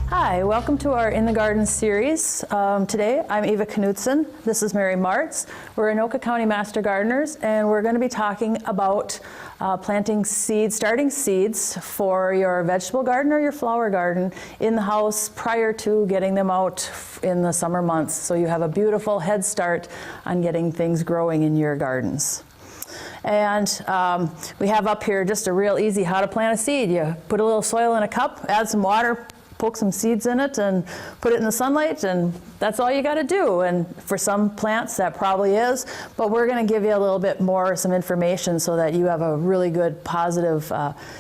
Hi, welcome to our In the Garden series. Today I'm Eva Knudsen. This is Mary Martz. We're Anoka County Master Gardeners, and we're going to be talking about planting seeds, starting seeds for your vegetable garden or your flower garden in the house prior to getting them out in the summer months, so you have a beautiful head start on getting things growing in your gardens. And we have up here just a real easy how to plant a seed. You put a little soil in a cup, add some water, poke some seeds in it and put it in the sunlight, and that's all you got to do. And for some plants that probably is, but we're going to give you a little bit more, some information so that you have a really good positive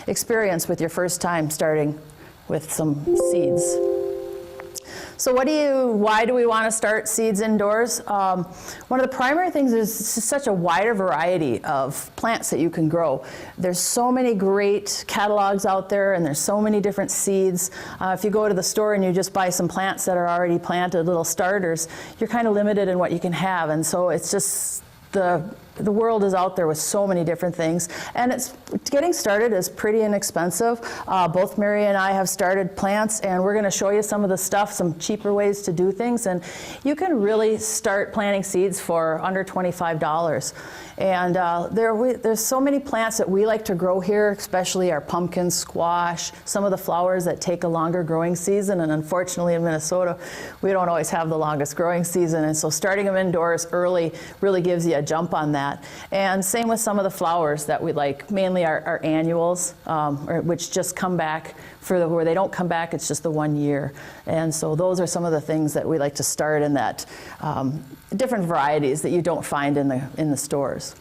experience with your first time starting with some seeds. So why do we want to start seeds indoors? One of the primary things is such a wider variety of plants that you can grow. There's so many great catalogs out there, and there's so many different seeds. If you go to the store and you just buy some plants that are already planted, little starters, you're kind of limited in what you can have. And so it's just the world is out there with so many different things, and getting started is pretty inexpensive. Both Mary and I have started plants, and we're going to show you some of the stuff, some cheaper ways to do things, and you can really start planting seeds for under $25. And there's so many plants that we like to grow here, especially our pumpkin, squash, some of the flowers that take a longer growing season, and unfortunately in Minnesota we don't always have the longest growing season, and so starting them indoors early really gives you a jump on that. And same with some of the flowers that we like, mainly our annuals, which just come back where they don't come back, it's just the 1 year. And so those are some of the things that we like to start in that different varieties that you don't find in the stores.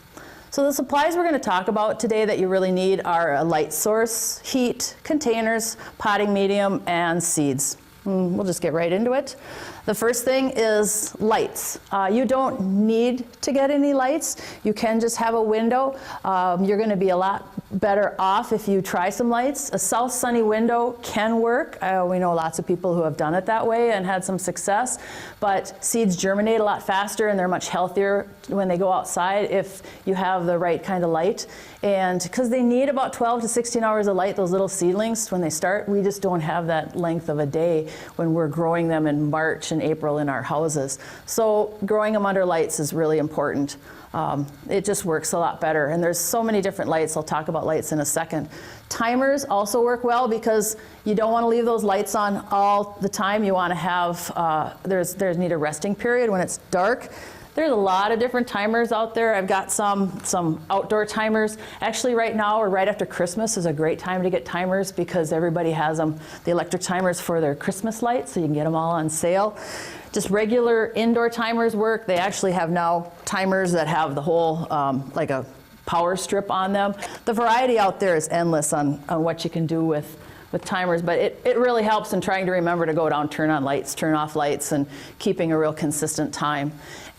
So the supplies we're going to talk about today that you really need are a light source, heat, containers, potting medium, and seeds. We'll just get right into it. The first thing is lights. You don't need to get any lights. You can just have a window. You're going to be a lot better off if you try some lights. A south sunny window can work. We know lots of people who have done it that way and had some success, but seeds germinate a lot faster and they're much healthier when they go outside if you have the right kind of light. And because they need about 12 to 16 hours of light, those little seedlings, when they start, we just don't have that length of a day when we're growing them in March and April in our houses. So growing them under lights is really important. It just works a lot better. And there's so many different lights. I'll talk about lights in a second. Timers also work well because you don't want to leave those lights on all the time. You want to have, there's need a resting period when it's dark. There's a lot of different timers out there. I've got some outdoor timers. Actually right now, or right after Christmas, is a great time to get timers because everybody has them, the electric timers for their Christmas lights, so you can get them all on sale. Just regular indoor timers work. They actually have now timers that have the whole, like a power strip on them. The variety out there is endless on what you can do with timers, but it really helps in trying to remember to go down, turn on lights, turn off lights, and keeping a real consistent time.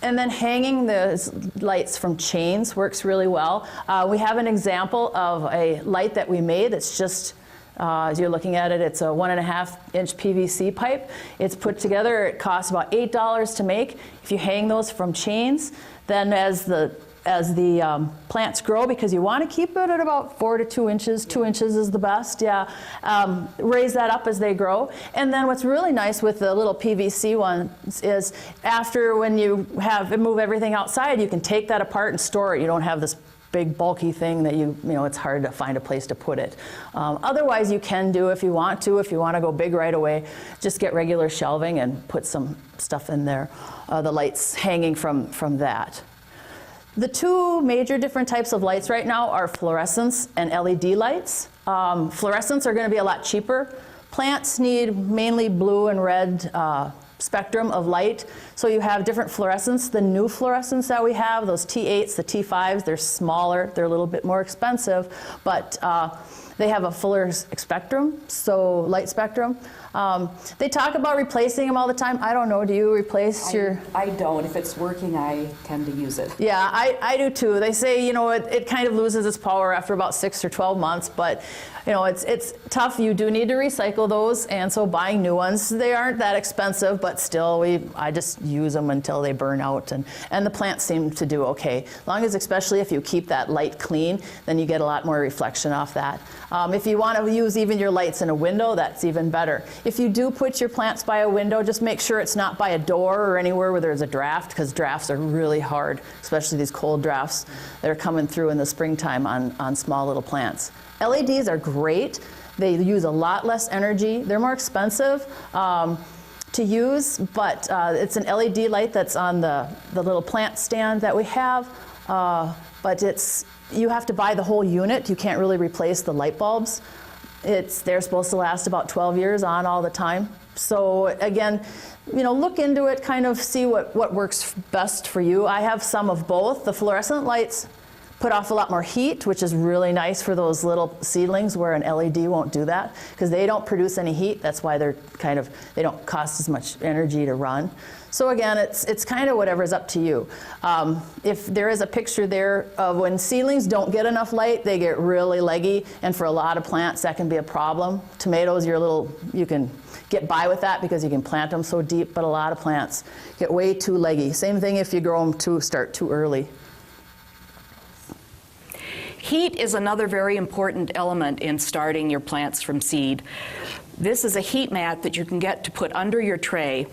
And then hanging the lights from chains works really well. We have an example of a light that we made that's just, as you're looking at it, it's a 1.5-inch PVC pipe. It's put together, it costs about $8 to make. If you hang those from chains, then as the plants grow, because you want to keep it at about 4 to 2 inches. 2 inches is the best, yeah. Raise that up as they grow. And then what's really nice with the little PVC ones is after when you move everything outside, you can take that apart and store it. You don't have this big bulky thing that it's hard to find a place to put it. Otherwise you can do, if you want to go big right away, just get regular shelving and put some stuff in there. The lights hanging from that. The two major different types of lights right now are fluorescents and LED lights. Fluorescents are going to be a lot cheaper. Plants need mainly blue and red spectrum of light. So you have different fluorescents. The new fluorescents that we have, those T8s, the T5s, they're smaller, they're a little bit more expensive, but they have a fuller spectrum, so light spectrum. They talk about replacing them all the time. I don't know, do you replace your? I don't. If it's working, I tend to use it. Yeah, I do too. They say, it kind of loses its power after about 6 or 12 months, but you know, it's tough. You do need to recycle those, and so buying new ones, they aren't that expensive, but still, I just use them until they burn out, and the plants seem to do okay. As long as, especially if you keep that light clean, then you get a lot more reflection off that. If you want to use even your lights in a window, that's even better. If you do put your plants by a window, just make sure it's not by a door or anywhere where there's a draft, because drafts are really hard, especially these cold drafts that are coming through in the springtime on small little plants. LEDs are great. They use a lot less energy. They're more expensive to use, but it's an LED light that's on the little plant stand that we have, but you have to buy the whole unit. You can't really replace the light bulbs. They're supposed to last about 12 years on all the time. So again, you know, look into it, kind of see what works best for you. I have some of both. The fluorescent lights put off a lot more heat, which is really nice for those little seedlings, where an LED won't do that, because they don't produce any heat. That's why they don't cost as much energy to run. So again, it's kind of whatever's up to you. If there is a picture there of when seedlings don't get enough light, they get really leggy, and for a lot of plants that can be a problem. Tomatoes, you can get by with that because you can plant them so deep, but a lot of plants get way too leggy. Same thing if you grow them start too early. Heat is another very important element in starting your plants from seed. This is a heat mat that you can get to put under your tray.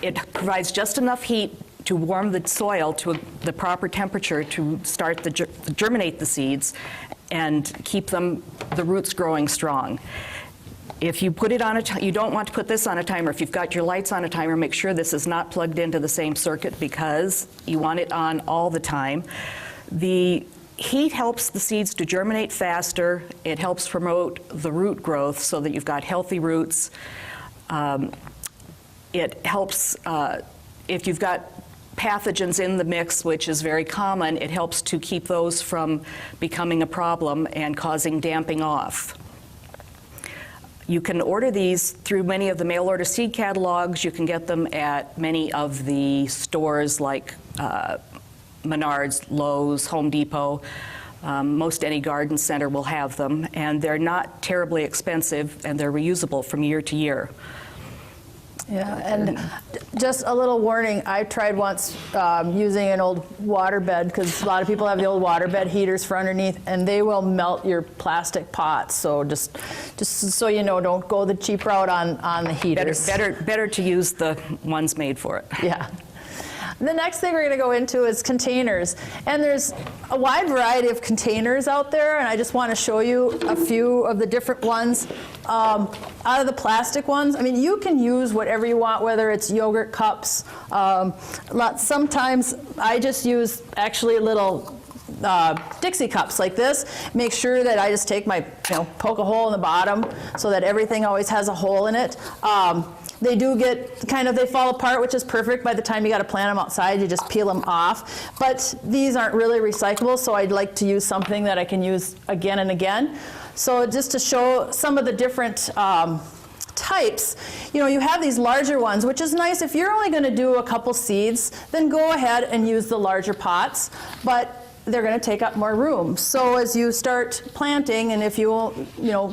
It provides just enough heat to warm the soil to the proper temperature to start germinate the seeds and keep the roots growing strong. If you put it on you don't want to put this on a timer. If you've got your lights on a timer, make sure this is not plugged into the same circuit, because you want it on all the time. The heat helps the seeds to germinate faster. It helps promote the root growth so that you've got healthy roots. It helps if you've got pathogens in the mix, which is very common, it helps to keep those from becoming a problem and causing damping off. You can order these through many of the mail order seed catalogs. You can get them at many of the stores like Menards, Lowe's, Home Depot. Most any garden center will have them, and they're not terribly expensive, and they're reusable from year to year. Yeah, and just a little warning, I tried once using an old waterbed, because a lot of people have the old waterbed heaters for underneath, and they will melt your plastic pots. So just so you know, don't go the cheap route on the heaters. Better to use the ones made for it. Yeah. The next thing we're going to go into is containers. And there's a wide variety of containers out there, and I just want to show you a few of the different ones. Out of the plastic ones, I mean, you can use whatever you want, whether it's yogurt cups. Sometimes I just use actually little Dixie cups like this. Make sure that I just take poke a hole in the bottom so that everything always has a hole in it. They do get they fall apart, which is perfect. By the time you got to plant them outside, you just peel them off. But these aren't really recyclable, so I'd like to use something that I can use again and again. So just to show some of the different types, you have these larger ones, which is nice. If you're only going to do a couple seeds, then go ahead and use the larger pots. But they're going to take up more room. So as you start planting, and if you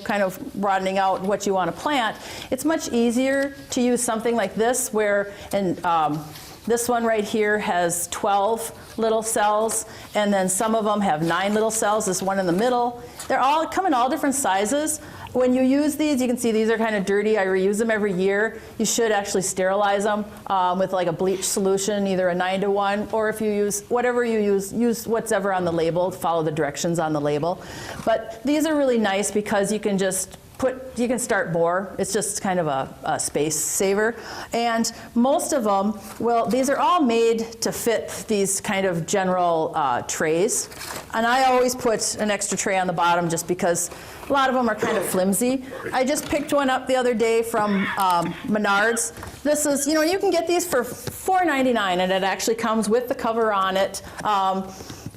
kind of broadening out what you want to plant, it's much easier to use something like this, where this one right here has 12 little cells, and then some of them have 9 little cells. This one in the middle, they come in all different sizes. When you use these, you can see these are kind of dirty. I reuse them every year. You should actually sterilize them with like a bleach solution, either a 9-to-1, or if you use whatever you use whatever on the label, follow the directions on the label. But these are really nice because you can just you can start more. It's just kind of a space saver. And most of them, these are all made to fit these kind of general trays. And I always put an extra tray on the bottom just because a lot of them are kind of flimsy. I just picked one up the other day from Menards. This is, you can get these for $4.99, and it actually comes with the cover on it.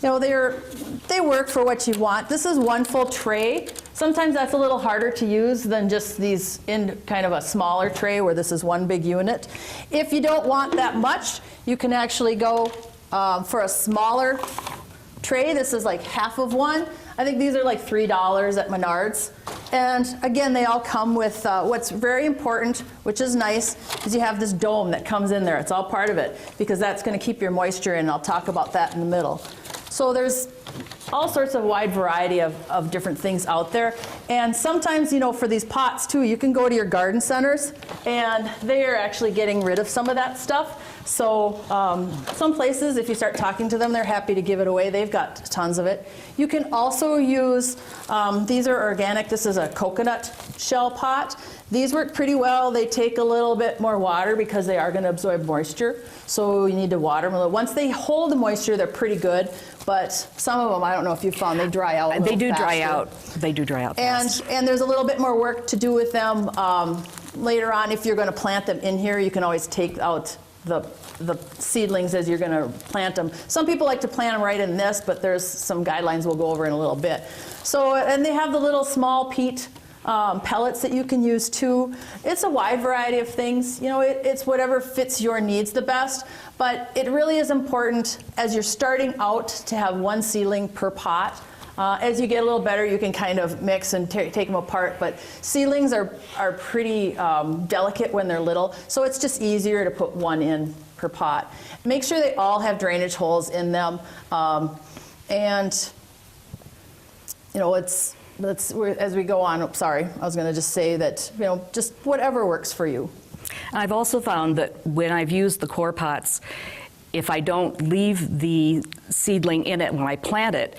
They work for what you want. This is one full tray. Sometimes that's a little harder to use than just these in kind of a smaller tray where this is one big unit. If you don't want that much, you can actually go for a smaller tray. This is like half of one. I think these are like $3 at Menards. And again, they all come with what's very important, which is nice, is you have this dome that comes in there. It's all part of it because that's going to keep your moisture in, and I'll talk about that in the middle. So there's all sorts of wide variety of different things out there. And sometimes, you know, for these pots too, you can go to your garden centers and they are actually getting rid of some of that stuff. So some places, if you start talking to them, they're happy to give it away. They've got tons of it. You can also use, these are organic. This is a coconut shell pot. These work pretty well. They take a little bit more water because they are going to absorb moisture. So you need to water them a little. Once they hold the moisture, they're pretty good. But some of them, I don't know if you found, they dry out a little They do faster. dry out. They do dry out fast. And there's a little bit more work to do with them later on. If you're going to plant them in here, you can always take out the seedlings as you're going to plant them. Some people like to plant them right in this, but there's some guidelines we'll go over in a little bit. So, and they have the little small peat pellets that you can use too. It's a wide variety of things. You know, it's whatever fits your needs the best. But it really is important as you're starting out to have one seedling per pot. As you get a little better, you can kind of mix and take them apart. But seedlings are pretty delicate when they're little, so it's just easier to put one in per pot. Make sure they all have drainage holes in them, and you know, as we go on. Sorry, I was going to just say that, you know, just whatever works for you. I've also found that when I've used the core pots, if I don't leave the seedling in it when I plant it,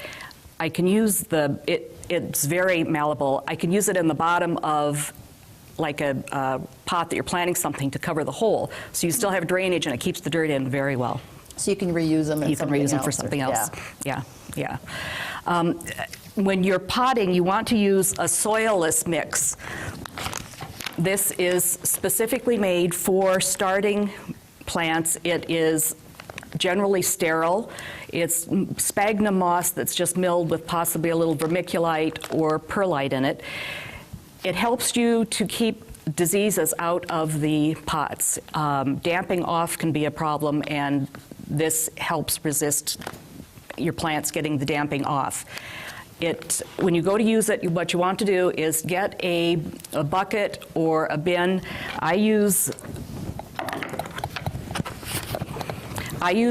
I can use it's very malleable. I can use it in the bottom of like a pot that you're planting something to cover the hole. So you still have drainage and it keeps the dirt in very well. So you can reuse them. You can reuse them for something else. Yeah. When you're potting, you want to use a soilless mix. This is specifically made for starting plants. It is generally sterile. It's sphagnum moss that's just milled with possibly a little vermiculite or perlite in it. It helps you to keep diseases out of the pots. Damping off can be a problem, and this helps resist your plants getting the damping off. When you go to use it, what you want to do is get a bucket or a bin. I use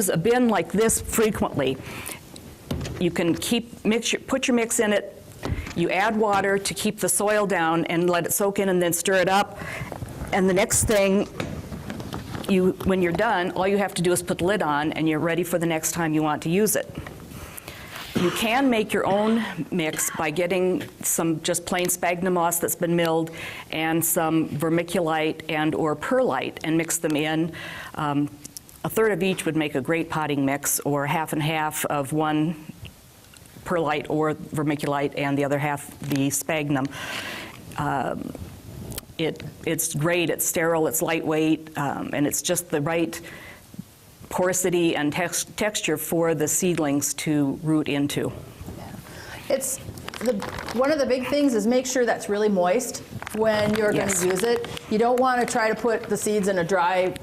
a bin like this frequently. You can put your mix in it. You add water to keep the soil down and let it soak in, and then stir it up. And the next thing, when you're done, all you have to do is put the lid on, and you're ready for the next time you want to use it. You can make your own mix by getting some just plain sphagnum moss that's been milled and some vermiculite and or perlite and mix them in. A third of each would make a great potting mix, or half and half of one perlite or vermiculite and the other half the sphagnum. It's great, it's sterile, it's lightweight, and it's just the right porosity and texture for the seedlings to root into. Yeah. One of the big things is make sure that's really moist when you're going to use it. You don't want to try to put the seeds in a dry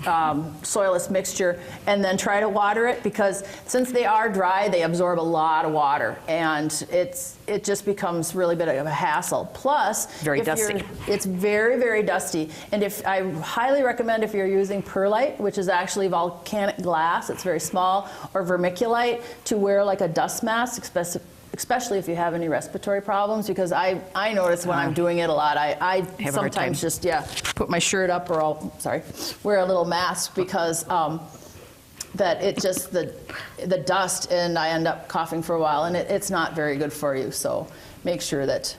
soilless mixture and then try to water it, because since they are dry, they absorb a lot of water, and it just becomes really bit of a hassle. Plus, it's very, very dusty. And I highly recommend, if you're using perlite, which is actually volcanic glass, it's very small, or vermiculite, to wear like a dust mask, especially if you have any respiratory problems, because I notice when I'm doing it a lot, I sometimes just put my shirt up, or I'll wear a little mask, because that it just the dust, and I end up coughing for a while, and it's not very good for you. So make sure that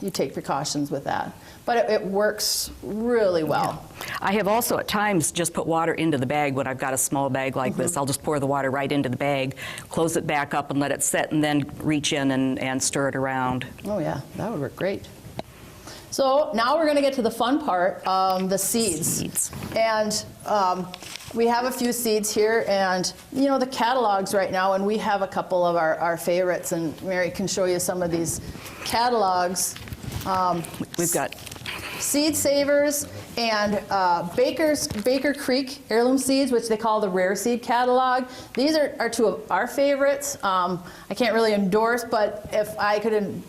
you take precautions with that. But it works really well. Yeah. I have also at times just put water into the bag when I've got a small bag like this. I'll just pour the water right into the bag, close it back up and let it set, and then reach in and stir it around. Oh yeah, that would work great. So now we're going to get to the fun part, the seeds. And we have a few seeds here, and you know the catalogs right now, and we have a couple of our favorites, and Mary can show you some of these catalogs. We've got Seed Savers and Baker Creek heirloom seeds, which they call the rare seed catalog. These are two of our favorites. I can't really endorse, but if I could,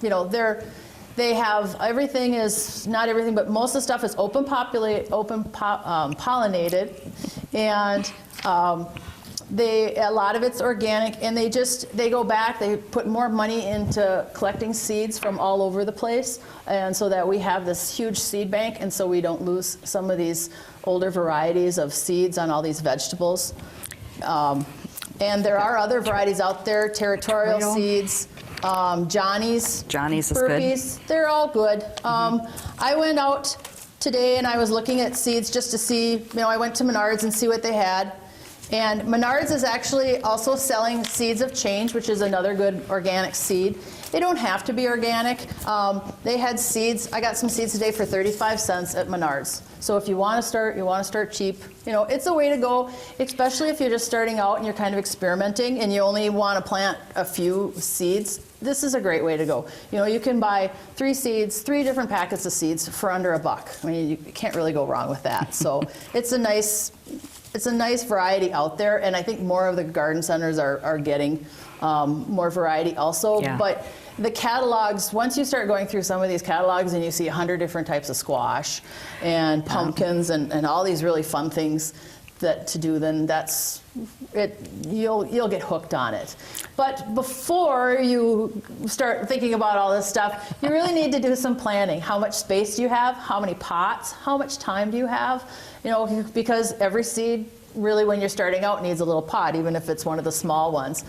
They have, everything is, not everything, but most of the stuff is pollinated, and a lot of it's organic, and they go back, they put more money into collecting seeds from all over the place, and so that we have this huge seed bank, and so we don't lose some of these older varieties of seeds on all these vegetables. And there are other varieties out there, territorial seeds, Johnny's Johnny's is burpees, good. they're all good. I went out today and I was looking at seeds just to see, I went to Menards and see what they had. And Menards is actually also selling Seeds of Change, which is another good organic seed. They don't have to be organic. They had seeds. I got some seeds today for 35 cents at Menards. So if you want to start cheap. It's a way to go, especially if you're just starting out and you're kind of experimenting and you only want to plant a few seeds. This is a great way to go. You can buy 3 different packets of seeds for under $1. I mean, you can't really go wrong with that. So it's a nice variety out there, and I think more of the garden centers are getting more variety also. Yeah. But the catalogs, once you start going through some of these catalogs and you see 100 different types of squash and pumpkins and all these really fun things to do, then that's it. You'll get hooked on it. But before you start thinking about all this stuff, you really need to do some planning. How much space do you have? How many pots? How much time do you have? Because every seed, really, when you're starting out, needs a little pot, even if it's one of the small ones.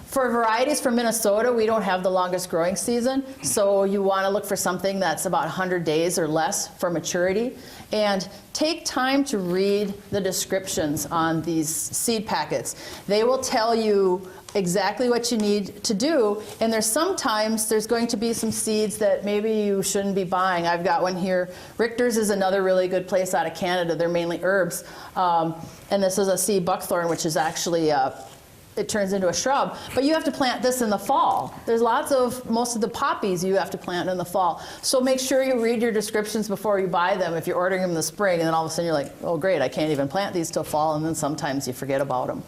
For varieties from Minnesota, we don't have the longest growing season, so you want to look for something that's about 100 days or less for maturity. And take time to read the descriptions on these seed packets. They will tell you exactly what you need to do, and sometimes there's going to be some seeds that maybe you shouldn't be buying. I've got one here. Richter's is another really good place out of Canada. They're mainly herbs, and this is a sea buckthorn, which is actually it turns into a shrub, but you have to plant this in the fall. There's most of the poppies you have to plant in the fall. So make sure you read your descriptions before you buy them if you're ordering them in the spring, and then all of a sudden you're like, oh great, I can't even plant these till fall, and then sometimes you forget about them.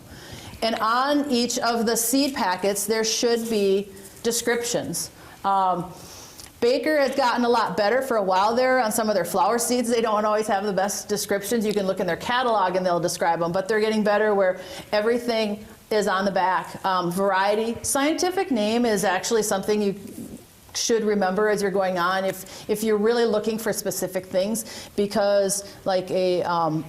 And on each of the seed packets, there should be descriptions. Baker has gotten a lot better for a while there on some of their flower seeds. They don't always have the best descriptions. You can look in their catalog and they'll describe them, but they're getting better where everything is on the back. Variety, scientific name is actually something you should remember as you're going on if you're really looking for specific things, because like a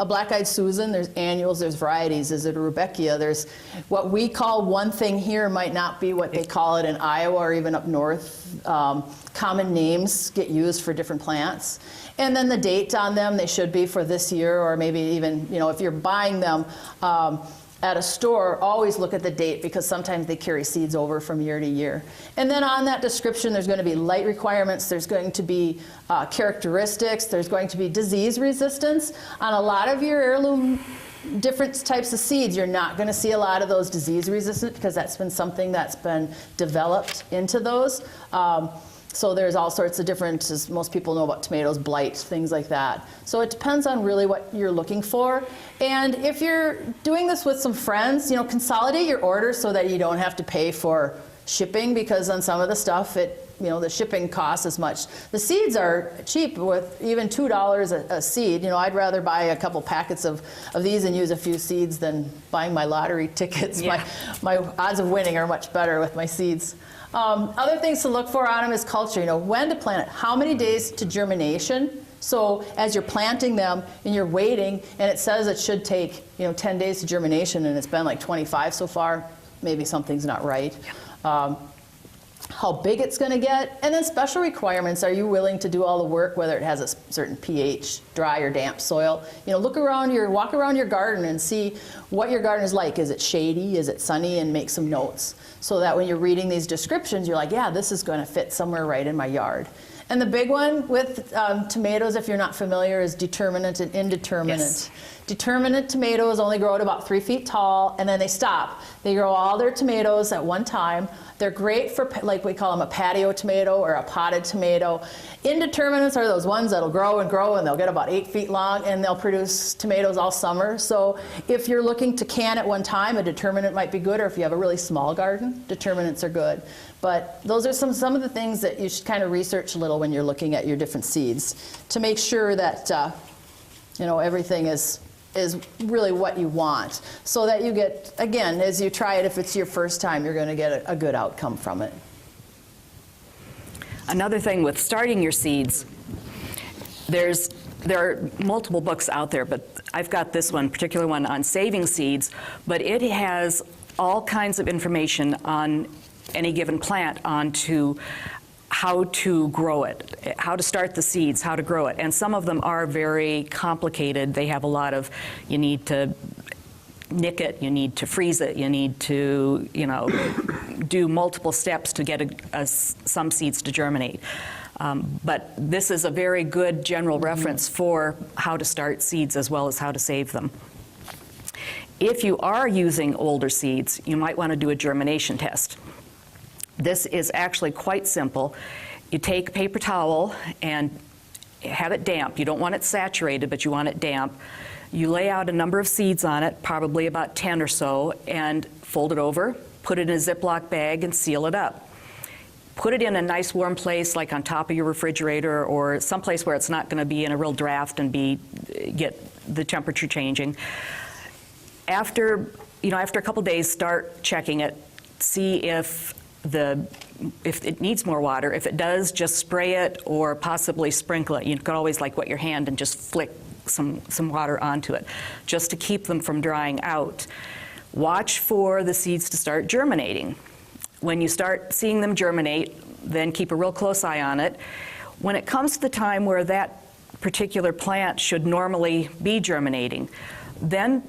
black-eyed Susan, there's annuals, there's varieties. Is it a Rudbeckia? There's what we call one thing here might not be what they call it in Iowa or even up north. Common names get used for different plants. And then the date on them, they should be for this year, or maybe even, if you're buying them at a store, always look at the date, because sometimes they carry seeds over from year to year. And then on that description, there's going to be light requirements, there's going to be characteristics, there's going to be disease resistance. On a lot of your heirloom different types of seeds, you're not going to see a lot of those disease resistant, because that's been something that's been developed into those. So there's all sorts of different, as most people know about tomatoes, blight, things like that. So it depends on really what you're looking for. And if you're doing this with some friends, consolidate your orders so that you don't have to pay for shipping, because on some of the stuff, the shipping costs as much. The seeds are cheap, with even $2 a seed. I'd rather buy a couple packets of these and use a few seeds than buying my lottery tickets. Yeah. My odds of winning are much better with my seeds. Other things to look for on them is culture. When to plant it, how many days to germination. So as you're planting them and you're waiting, and it says it should take 10 days to germination, and it's been like 25 so far, maybe something's not right. How big it's going to get, and then special requirements. Are you willing to do all the work, whether it has a certain pH, dry or damp soil? Walk around your garden and see what your garden is like. Is it shady? Is it sunny? And make some notes, so that when you're reading these descriptions, you're like, yeah, this is going to fit somewhere right in my yard. And the big one with tomatoes, if you're not familiar, is determinate and indeterminate. Yes. Determinate tomatoes only grow at about 3 feet tall, and then they stop. They grow all their tomatoes at one time, They're great for, like we call them a patio tomato or a potted tomato. Indeterminates are those ones that'll grow and grow, and they'll get about 8 feet long, and they'll produce tomatoes all summer. So if you're looking to can at one time, a determinate might be good, or if you have a really small garden, determinants are good. But those are some of the things that you should kind of research a little when you're looking at your different seeds to make sure that you know, everything is really what you want, so that you get, again, as you try it, if it's your first time, you're going to get a good outcome from it. Another thing with starting your seeds, there are multiple books out there, but I've got this one, particular one on saving seeds, but it has all kinds of information on any given plant onto how to grow it, how to start the seeds, how to grow it. And some of them are very complicated. They have a lot of, you need to nick it, you need to freeze it, you need to, you know, do multiple steps to get some seeds to germinate. But this is a very good general reference for how to start seeds as well as how to save them. If you are using older seeds, you might want to do a germination test. This is actually quite simple. You take a paper towel and have it damp. You don't want it saturated, but you want it damp. You lay out a number of seeds on it, probably about 10 or so, and fold it over, put it in a Ziploc bag, and seal it up. Put it in a nice warm place, like on top of your refrigerator, or someplace where it's not going to be in a real draft and get the temperature changing. After a couple days, start checking it, see if it needs more water. If it does, just spray it or possibly sprinkle it. You could always wet your hand and just flick some water onto it, just to keep them from drying out. Watch for the seeds to start germinating. When you start seeing them germinate, then keep a real close eye on it. When it comes to the time where that particular plant should normally be germinating, then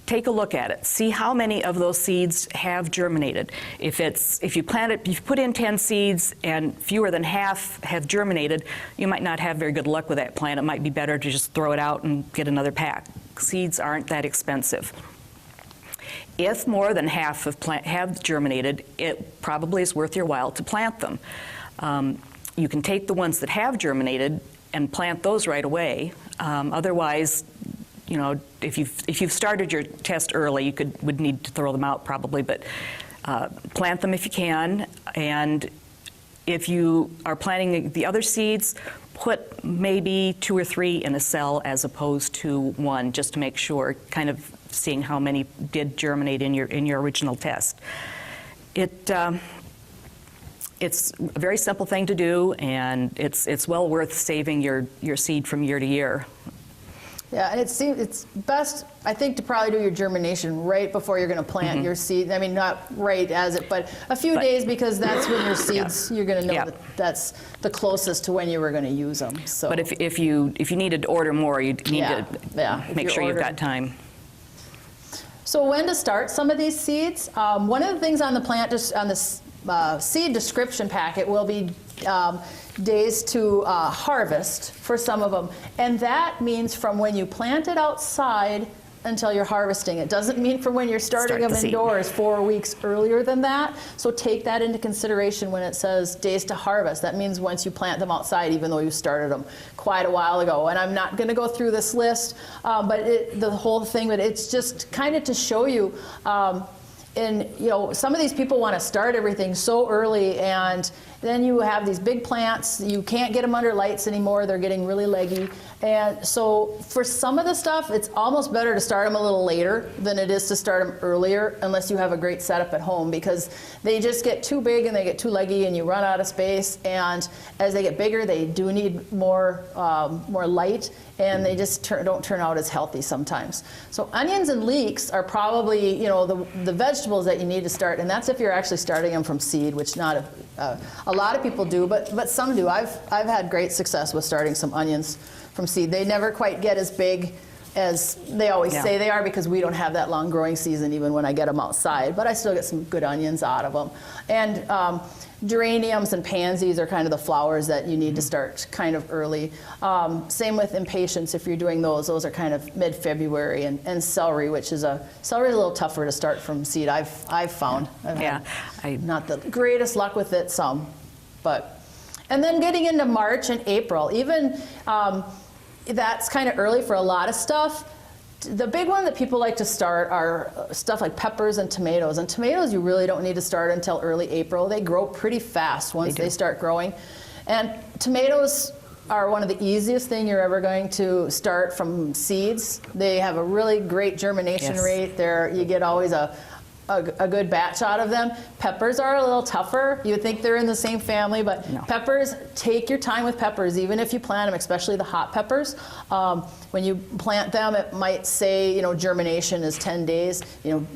take a look at it. See how many of those seeds have germinated. If you put in 10 seeds and fewer than half have germinated, you might not have very good luck with that plant. It might be better to just throw it out and get another pack. Seeds aren't that expensive. If more than half have germinated, it probably is worth your while to plant them. You can take the ones that have germinated and plant those right away. Otherwise, you know, if you've started your test early, you would need to throw them out probably, but plant them if you can. And if you are planting the other seeds, put maybe 2 or 3 in a cell as opposed to 1, just to make sure, kind of seeing how many did germinate in your original test. It's a very simple thing to do, and it's well worth saving your seed from year to year. Yeah, and it's best, I think, to probably do your germination right before you're going to plant your seed. I mean, not right as it, but a few days, because that's when your seeds, you're going to know that's the closest to when you were going to use them. So. But if you needed to order more, you need to make sure you've got time. So when to start some of these seeds? One of the things on the plant, on the seed description packet, will be days to harvest for some of them. And that means from when you plant it outside until you're harvesting. It doesn't mean from when you're starting them indoors 4 weeks earlier than that. So take that into consideration when it says days to harvest. That means once you plant them outside, even though you started them quite a while ago. And I'm not going to go through this list, but the whole thing, but it's just kind of to show you. And you know, some of these people want to start everything so early, and then you have these big plants. You can't get them under lights anymore. They're getting really leggy. And so for some of the stuff, it's almost better to start them a little later than it is to start them earlier, unless you have a great setup at home, because they just get too big and they get too leggy and you run out of space. And as they get bigger, they do need more light, and they just don't turn out as healthy sometimes. So onions and leeks are probably, you know, the vegetables that you need to start, and that's if you're actually starting them from seed, which not a lot of people do, but some do. I've had great success with starting some onions from seed. They never quite get as big as they always Yeah. say they are, because we don't have that long growing season even when I get them outside, but I still get some good onions out of them. And geraniums and pansies are kind of the flowers that you need to start kind of early. Same with impatiens, if you're doing those are kind of mid-February, and celery, which is celery is a little tougher to start from seed, I've found. I've had not the greatest luck with it but. And then getting into March and April, even that's kind of early for a lot of stuff. The big one that people like to start are stuff like peppers and tomatoes. And tomatoes you really don't need to start until early April. They grow pretty fast once they start growing. And tomatoes are one of the easiest thing you're ever going to start from seeds. They have a really great germination rate. You get always a good batch out of them. Peppers are a little tougher. You would think they're in the same family, but no. Peppers, take your time with peppers, even if you plant them, especially the hot peppers. When you plant them, it might say, germination is 10 days.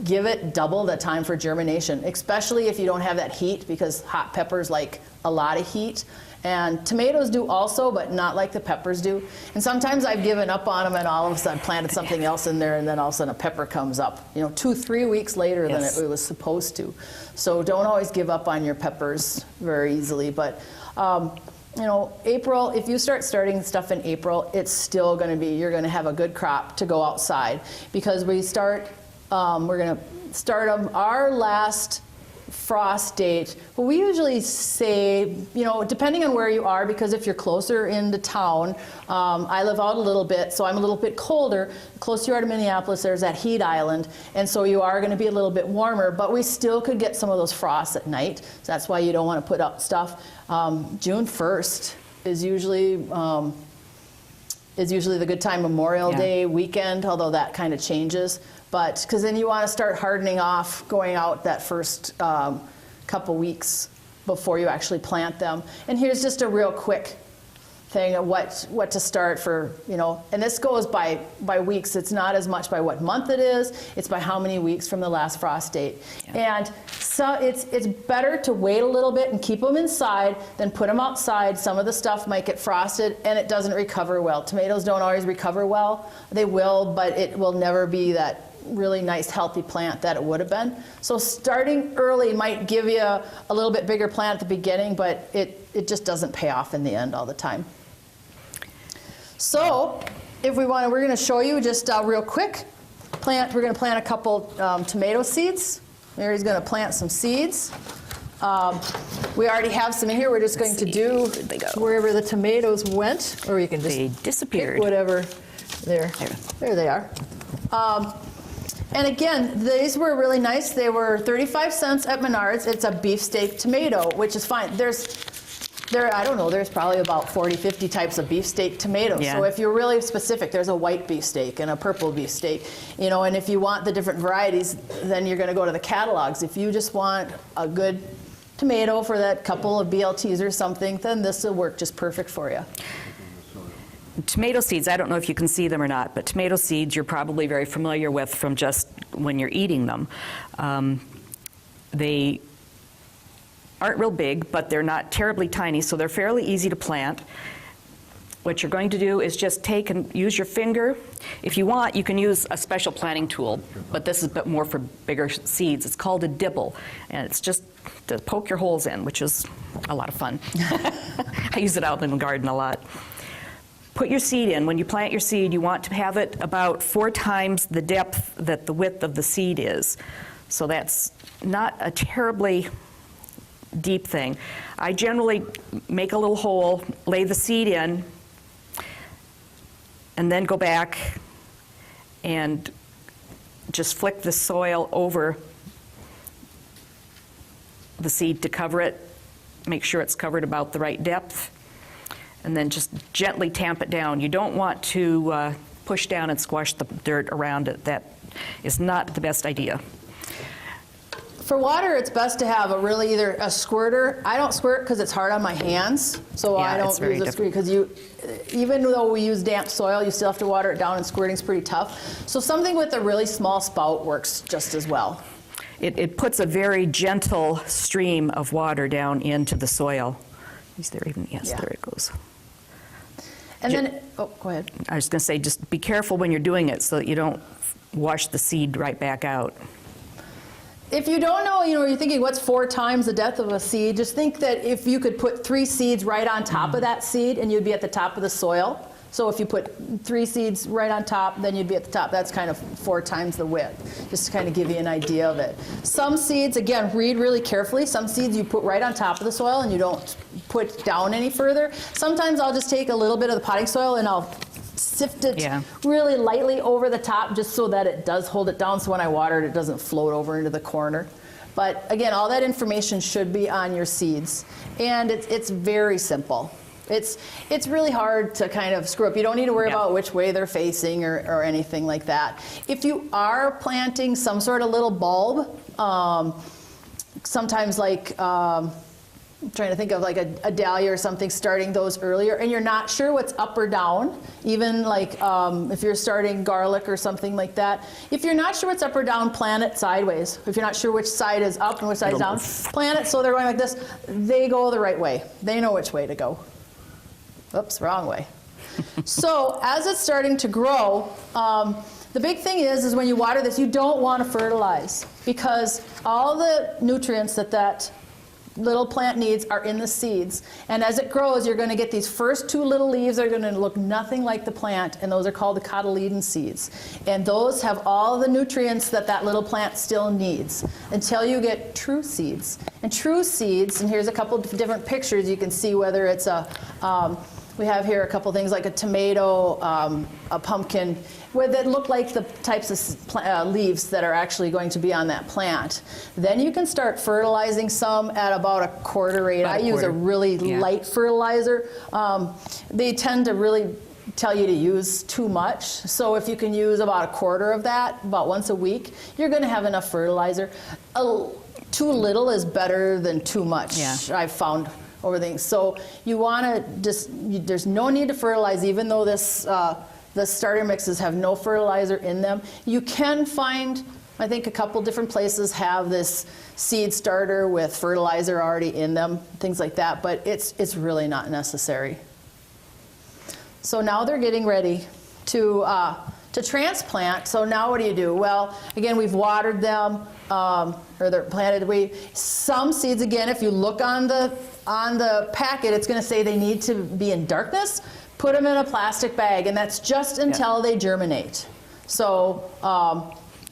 Give it double the time for germination, especially if you don't have that heat, because hot peppers like a lot of heat. And tomatoes do also, but not like the peppers do. And sometimes I've given up on them, and all of a sudden planted something else in there, and then all of a sudden a pepper comes up, 2-3 weeks later than it was supposed to. So don't always give up on your peppers very easily. But April, if you starting stuff in April, it's still going to be, you're going to have a good crop to go outside, because we're going to start them, our last frost date. But we usually say, depending on where you are, because if you're closer into town, I live out a little bit, so I'm a little bit colder. Close you are to Minneapolis, there's that heat island, and so you are going to be a little bit warmer, but we still could get some of those frosts at night. So that's why you don't want to put up stuff. June 1st is usually the good time, Memorial Day weekend, although that kind of changes. But because then you want to start hardening off, going out that first couple weeks before you actually plant them. And here's just a real quick thing of what to start for, and this goes by weeks. It's not as much by what month it is, it's by how many weeks from the last frost date. Yeah. And so it's better to wait a little bit and keep them inside than put them outside. Some of the stuff might get frosted and it doesn't recover well. Tomatoes don't always recover well. They will, but it will never be that really nice healthy plant that it would have been. So starting early might give you a little bit bigger plant at the beginning, but it just doesn't pay off in the end all the time. So if we're going to show you just real quick, we're going to plant a couple tomato seeds. Mary's going to plant some seeds. We already have some in here. We're just going to do wherever the tomatoes went, or you can just disappeared. Pick whatever. There they are. And again, these were really nice. They were 35 cents at Menards. It's a beefsteak tomato, which is fine. I don't know, there's probably about 40, 50 types of beefsteak tomatoes. Yeah. So if you're really specific, there's a white beefsteak and a purple beefsteak. And if you want the different varieties, then you're going to go to the catalogs. If you just want a good tomato for that couple of BLTs or something, then this will work just perfect for you. Tomato seeds, I don't know if you can see them or not, but tomato seeds you're probably very familiar with from just when you're eating them. They aren't real big, but they're not terribly tiny, so they're fairly easy to plant. What you're going to do is just take and use your finger. If you want, you can use a special planting tool, but this is more for bigger seeds. It's called a dibble, and it's just to poke your holes in, which is a lot of fun. I use it out in the garden a lot. Put your seed in. When you plant your seed, you want to have it about 4 times the depth that the width of the seed is. So that's not a terribly deep thing. I generally make a little hole, lay the seed in, and then go back and just flick the soil over the seed to cover it. Make sure it's covered about the right depth, and then just gently tamp it down. You don't want to push down and squash the dirt around it. That is not the best idea. For water, it's best to have either a squirter. I don't squirt because it's hard on my hands, so I don't use a squirter, because even though we use damp soil, you still have to water it down, and squirting's pretty tough. So something with a really small spout works just as well. It puts a very gentle stream of water down into the soil. Is there even? Yes, there it goes. And then, oh, go ahead. I was going to say, just be careful when you're doing it so that you don't wash the seed right back out. If you don't know, you're thinking what's 4 times the depth of a seed, just think that if you could put 3 seeds right on top of that seed and you'd be at the top of the soil. So if you put 3 seeds right on top, then you'd be at the top. That's kind of 4 times the width, just to kind of give you an idea of it. Some seeds, again, read really carefully. Some seeds you put right on top of the soil and you don't put down any further. Sometimes I'll just take a little bit of the potting soil and I'll sift it really lightly over the top just so that it does hold it down, so when I water it, it doesn't float over into the corner. But again, all that information should be on your seeds. And it's very simple. It's really hard to kind of screw up. You don't need to worry about which way they're facing or anything like that. If you are planting some sort of little bulb, sometimes like, I'm trying to think of like a dahlia or something, starting those earlier, and you're not sure what's up or down, even like if you're starting garlic or something like that. If you're not sure what's up or down, plant it sideways. If you're not sure which side is up and which side is down, plant it so they're going like this. They go the right way. They know which way to go. Oops, wrong way. So as it's starting to grow, the big thing is when you water this, you don't want to fertilize, because all the nutrients that little plant needs are in the seeds. And as it grows, you're going to get these first 2 little leaves that are going to look nothing like the plant, and those are called the cotyledon seeds. And those have all the nutrients that little plant still needs until you get true seeds. And true seeds, and here's a couple of different pictures, you can see whether it's we have here a couple things like a tomato, a pumpkin, that look like the types of leaves that are actually going to be on that plant. Then you can start fertilizing some at about a quarter rate. I use a really light fertilizer. They tend to really tell you to use too much. So if you can use about a quarter of that, about once a week, you're going to have enough fertilizer. Too little is better than too much, I've found over things. So you want to there's no need to fertilize, even though the starter mixes have no fertilizer in them. You can find, I think a couple different places have this seed starter with fertilizer already in them, things like that, but it's really not necessary. So now they're getting ready to transplant. So now what do? Well, again, we've watered them, or they're planted. Some seeds, again, if you look on the packet, it's going to say they need to be in darkness. Put them in a plastic bag, and that's just until they germinate. So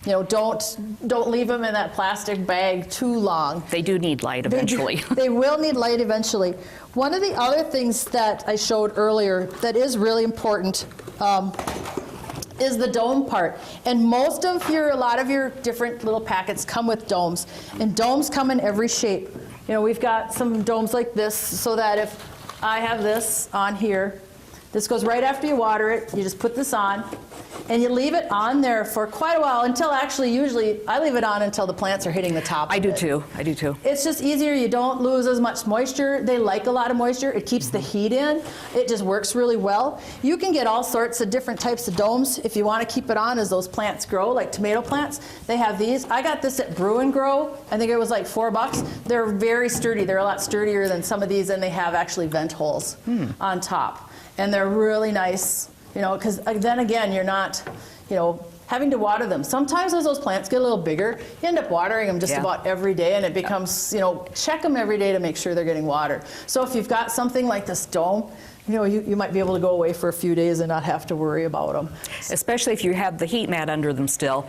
don't leave them in that plastic bag too long. They do need light eventually. They will need light eventually. One of the other things that I showed earlier that is really important is the dome part. And a lot of your different little packets come with domes, and domes come in every shape. We've got some domes like this, so that if I have this on here, this goes right after you water it. You just put this on, and you leave it on there for quite a while until usually I leave it on until the plants are hitting the top. I do too. It's just easier. You don't lose as much moisture. They like a lot of moisture. It keeps the heat in. It just works really well. You can get all sorts of different types of domes if you want to keep it on as those plants grow, like tomato plants. They have these. I got this at Brew and Grow. I think it was like $4. They're very sturdy. They're a lot sturdier than some of these, and they have actually vent holes on top. And they're really nice, because then again, you're not, having to water them. Sometimes as those plants get a little bigger, you end up watering them just about every day, and it becomes, check them every day to make sure they're getting water. So if you've got something like this dome, you might be able to go away for a few days and not have to worry about them. Especially if you have the heat mat under them still.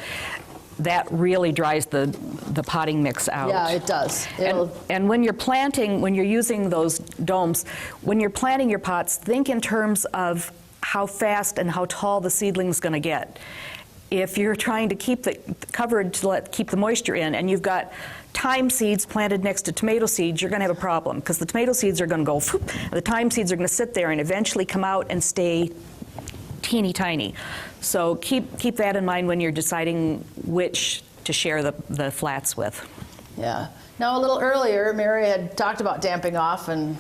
That really dries the potting mix out. Yeah, it does. And when you're planting, when you're using those domes, when you're planting your pots, think in terms of how fast and how tall the seedling's going to get. If you're trying to keep the covered to keep the moisture in, and you've got thyme seeds planted next to tomato seeds, you're going to have a problem, because the tomato seeds are going to go, and the thyme seeds are going to sit there and eventually come out and stay teeny tiny. So keep that in mind when you're deciding which to share the flats with. Yeah. Now a little earlier, Mary had talked about damping off, and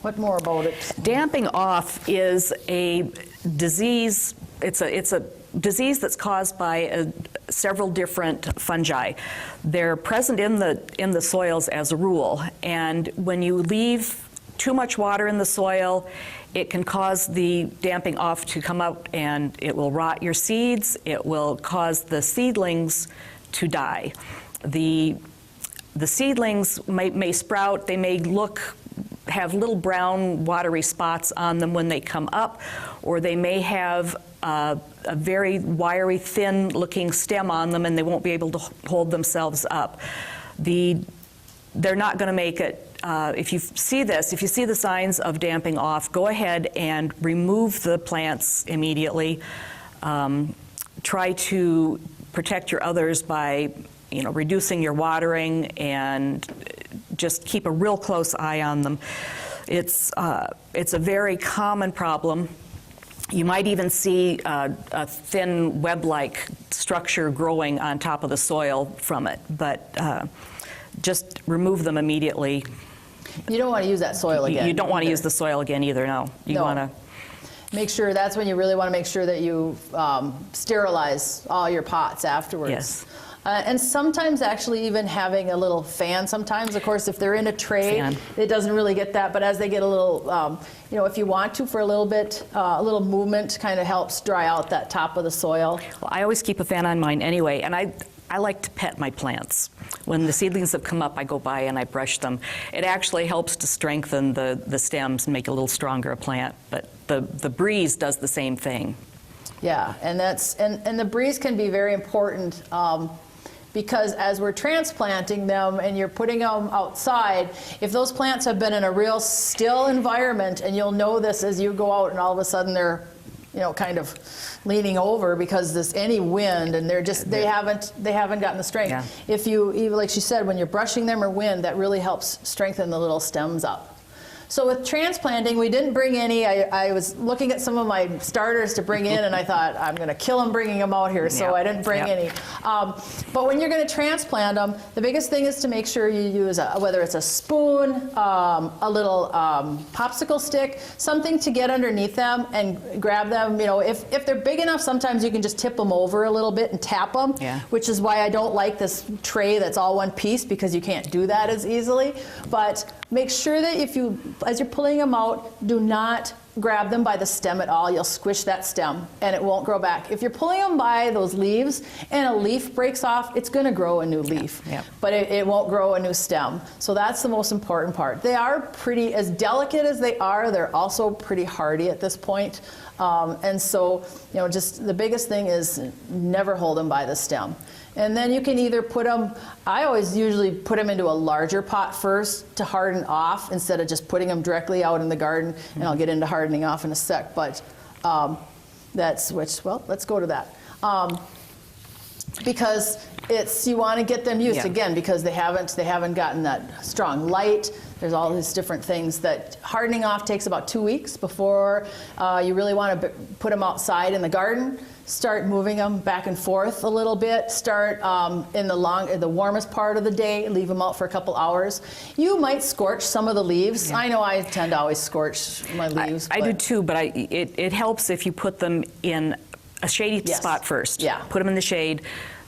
what more about it? Damping off is a disease. It's a disease that's caused by several different fungi. They're present in the soils as a rule, and when you leave too much water in the soil, it can cause the damping off to come out, and it will rot your seeds. It will cause the seedlings to die. The seedlings may sprout. They may have little brown watery spots on them when they come up, or they may have a very wiry, thin looking stem on them, and they won't be able to hold themselves up. They're not going to make it. If you see the signs of damping off, go ahead and remove the plants immediately. Try to protect your others by reducing your watering, and just keep a real close eye on them. It's a very common problem. You might even see a thin web-like structure growing on top of the soil from it, but just remove them immediately. You don't want to use that soil again. You don't want to use the soil again either, no. You want to make sure, that's when you really want to make sure that you sterilize all your pots afterwards. Yes. And sometimes actually even having a little fan, sometimes, of course, if they're in a tray, it doesn't really get that, but as they get a little, if you want to for a little bit, a little movement kind of helps dry out that top of the soil. Well, I always keep a fan on mine anyway, and I like to pet my plants. When the seedlings have come up, I go by and I brush them. It actually helps to strengthen the stems and make a little stronger a plant, but the breeze does the same thing. Yeah, and the breeze can be very important, because as we're transplanting them and you're putting them outside, if those plants have been in a real still environment, and you'll know this as you go out and all of a sudden they're kind of leaning over because there's any wind, and they haven't gotten the strength. Yeah. If you, even like she said, when you're brushing them or wind, that really helps strengthen the little stems up. So with transplanting, we didn't bring any. I was looking at some of my starters to bring in, and I thought, I'm going to kill them bringing them out here, so I didn't bring any. But when you're going to transplant them, the biggest thing is to make sure you use, whether it's a spoon, a little popsicle stick, something to get underneath them and grab them. If they're big enough, sometimes you can just tip them over a little bit and tap them, which is why I don't like this tray that's all one piece, because you can't do that as easily. But make sure that as you're pulling them out, do not grab them by the stem at all. You'll squish that stem and it won't grow back. If you're pulling them by those leaves and a leaf breaks off, it's going to grow a new leaf, but it won't grow a new stem. So that's the most important part. They are pretty, as delicate as they are, they're also pretty hardy at this point. And so, just the biggest thing is never hold them by the stem. And then you can either put them, I always usually put them into a larger pot first to harden off, instead of just putting them directly out in the garden, and I'll get into hardening off in a sec, but let's go to that. Because you want to get them used, again, because they haven't gotten that strong light. There's all these different things that hardening off takes about 2 weeks before you really want to put them outside in the garden. Start moving them back and forth a little bit. Start in the warmest part of the day. Leave them out for a couple hours. You might scorch some of the leaves. I know I tend to always scorch my leaves. I do too, but it helps if you put them in a shady spot first. Put them in the shade,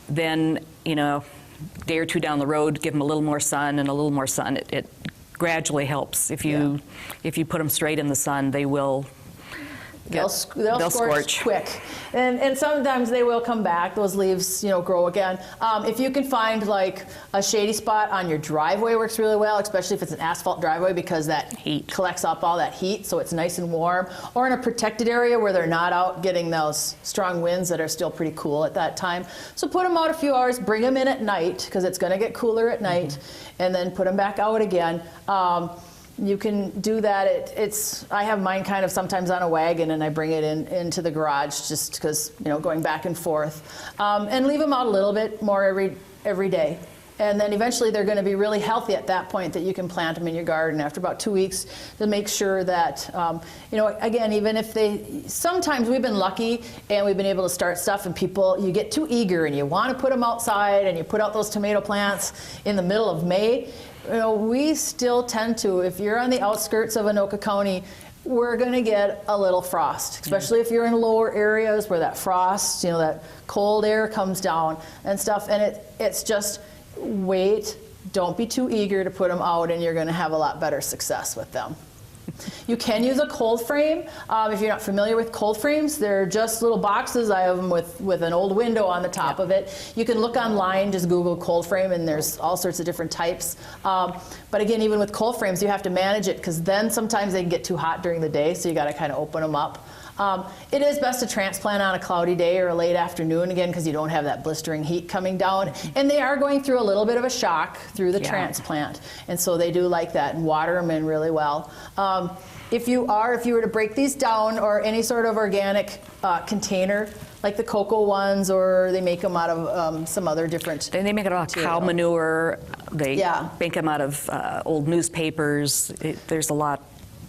then day or two down the road, give them a little more sun and a little more sun. It gradually helps. If you put them straight in the sun, they will. They'll scorch quick, and sometimes they will come back. Those leaves, grow again. If you can find like a shady spot on your driveway, works really well, especially if it's an asphalt driveway, because that heat collects up all that heat, so it's nice and warm. Or in a protected area where they're not out getting those strong winds that are still pretty cool at that time. So put them out a few hours. Bring them in at night, because it's going to get cooler at night, and then put them back out again. You can do that. I have mine kind of sometimes on a wagon, and I bring it into the garage, just because, going back and forth. And leave them out a little bit more every day. And then eventually they're going to be really healthy at that point, that you can plant them in your garden after about 2 weeks, to make sure that, again, even if sometimes we've been lucky and we've been able to start stuff, and you get too eager and you want to put them outside, and you put out those tomato plants in the middle of May. We still tend to, if you're on the outskirts of Anoka County, we're going to get a little frost, especially if you're in lower areas where that frost, that cold air comes down and stuff. And it's just wait, don't be too eager to put them out, and you're going to have a lot better success with them. You can use a cold frame. If you're not familiar with cold frames, they're just little boxes. I have them with an old window on the top of it. You can look online, just Google cold frame, and there's all sorts of different types. But again, even with cold frames, you have to manage it, because then sometimes they can get too hot during the day, so you got to kind of open them up. It is best to transplant on a cloudy day or a late afternoon, again, because you don't have that blistering heat coming down. And they are going through a little bit of a shock through the transplant. And so they do like that, and water them in really well. If you were to break these down, or any sort of organic container, like the cocoa ones, or they make them out of some other different They make it out of cow manure. They make them out of old newspapers. There's a lot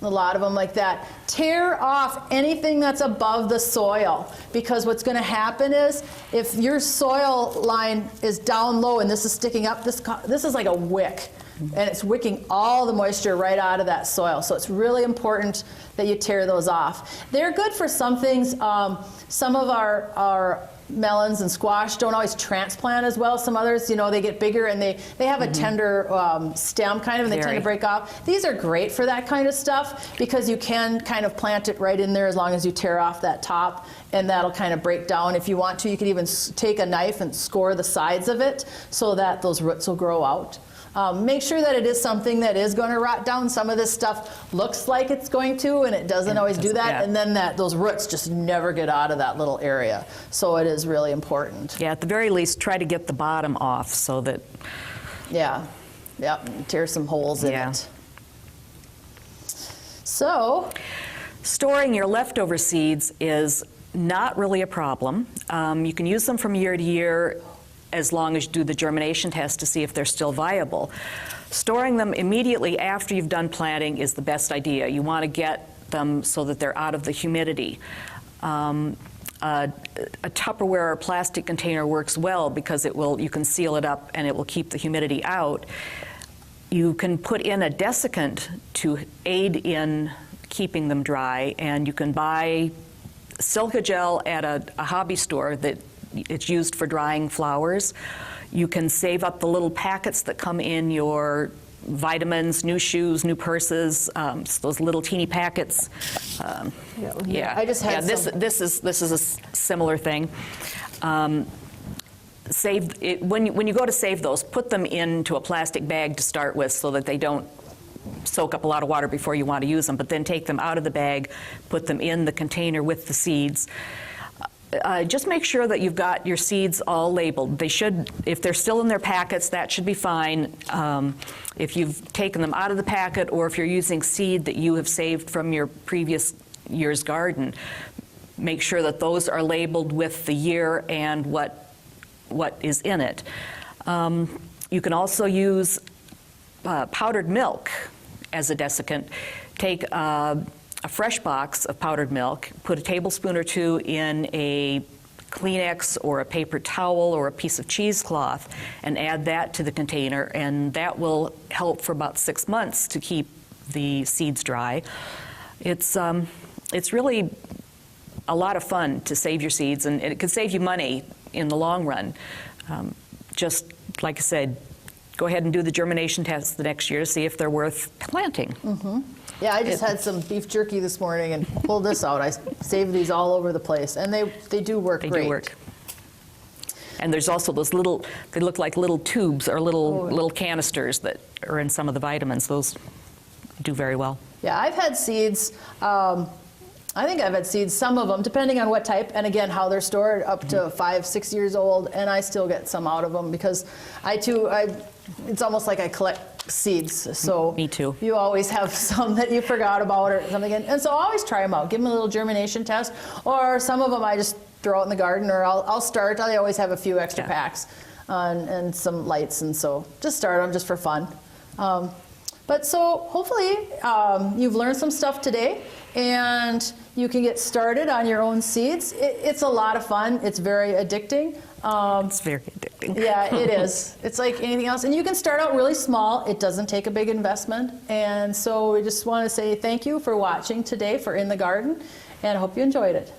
of them like that. Tear off anything that's above the soil, because what's going to happen is, if your soil line is down low and this is sticking up, this is like a wick, and it's wicking all the moisture right out of that soil. So it's really important that you tear those off. They're good for some things. Some of our melons and squash don't always transplant as well. Some others, they get bigger, and they have a tender stem kind of, and they tend to break off. These are great for that kind of stuff, because you can kind of plant it right in there as long as you tear off that top, and that'll kind of break down. If you want to, you can even take a knife and score the sides of it so that those roots will grow out. Make sure that it is something that is going to rot down. Some of this stuff looks like it's going to, and it doesn't always do that. And then those roots just never get out of that little area. So it is really important. Yeah, at the very least, try to get the bottom off so that... Tear some holes in it. So... storing your leftover seeds is not really a problem. You can use them from year to year, as long as you do the germination test to see if they're still viable. Storing them immediately after you've done planting is the best idea. You want to get them so that they're out of the humidity. A Tupperware or plastic container works well, because you can seal it up and it will keep the humidity out. You can put in a desiccant to aid in keeping them dry, and you can buy silica gel at a hobby store that it's used for drying flowers. You can save up the little packets that come in your vitamins, new shoes, new purses, those little teeny packets. I just had this is a similar thing. When you go to save those, put them into a plastic bag to start with, so that they don't soak up a lot of water before you want to use them, but then take them out of the bag, put them in the container with the seeds. Just make sure that you've got your seeds all labeled. They should, if they're still in their packets, that should be fine. If you've taken them out of the packet, or if you're using seed that you have saved from your previous year's garden, make sure that those are labeled with the year and what is in it. You can also use powdered milk as a desiccant. Take a fresh box of powdered milk, put a tablespoon or two in a Kleenex or a paper towel or a piece of cheesecloth, and add that to the container, and that will help for about 6 months to keep the seeds dry. It's really a lot of fun to save your seeds, and it could save you money in the long run. Just like I said, go ahead and do the germination test the next year to see if they're worth planting. Yeah, I just had some beef jerky this morning and pulled this out. I saved these all over the place, and they do work great. They do work. And there's also those little, they look like little tubes or little canisters that are in some of the vitamins. Those do very well. Yeah, I've had seeds. I think I've had seeds, some of them, depending on what type, and again, how they're stored, up to 5, 6 years old, and I still get some out of them, because it's almost like I collect seeds. So me too. You always have some that you forgot about or something, and so I always try them out. Give them a little germination test, or some of them I just throw out in the garden, or I'll start. I always have a few extra packs and some lights, and so just start them just for fun. But so hopefully you've learned some stuff today, and you can get started on your own seeds. It's a lot of fun. It's very addicting. It's very addicting. Yeah, it is. It's like anything else. And you can start out really small. It doesn't take a big investment. And so we just want to say thank you for watching today for In the Garden, and I hope you enjoyed it.